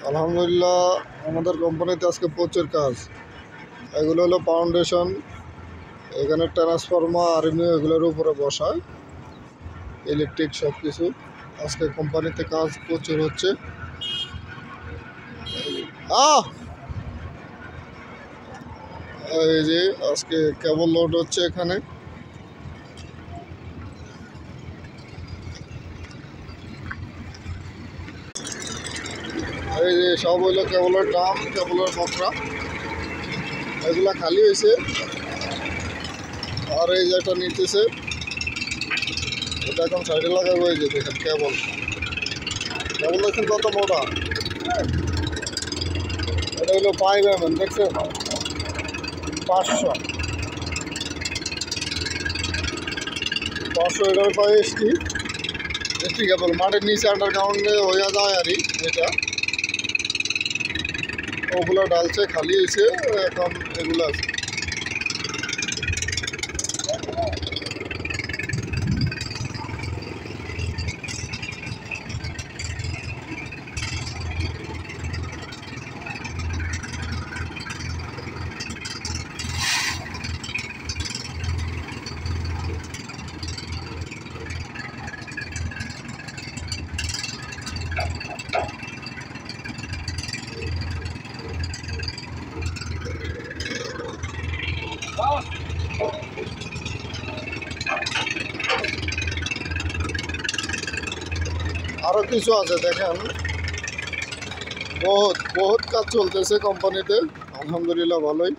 আলহামদুলিল্লাহ আমাদের কোম্পানিতে আজকে প্রচুর কাজ। এগুলো হলো ফাউন্ডেশন, এখানে ট্রান্সফরমার আর্মি এগুলোর উপরে বসায় ইলেকট্রিক সব কিছু। আজকে কোম্পানিতে কাজ প্রচুর হচ্ছে। এই যে আজকে কেবল লোড হচ্ছে এখানে। এই যে সব হইলো কেবলের ড্রাম, কেবলের মকরা, এগুলা খালি হয়েছে। আর এই যে একটা নিতেছে, এটা এখন সাইডে লাগাবো। এই যে দেখেন কেবল দেখেন কত মোটা। এটা হলো 5 mm, দেখছেন 500 এটার পায়ে এসটি কেবল মাঠের নিচে আন্ডারগ্রাউন্ডে হয়ে যায় আর এটা ওগুলো ডালছে, খালি হয়েছে এখন এগুলো আছে। আরো কিছু আছে দেখেন, বহুত কাজ চলতেছে কোম্পানিতে, আলহামদুলিল্লাহ ভালোই।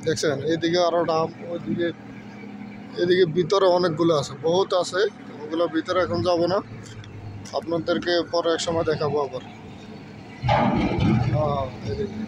দেখছেন এদিকে আরো ডাম, ওইদিকে এদিকে ভিতরে অনেকগুলো আছে, বহুত আছে। ওগুলো ভিতরে এখন যাব না, আপনাদেরকে পরে এক সময় দেখাবো আবার। এদিকে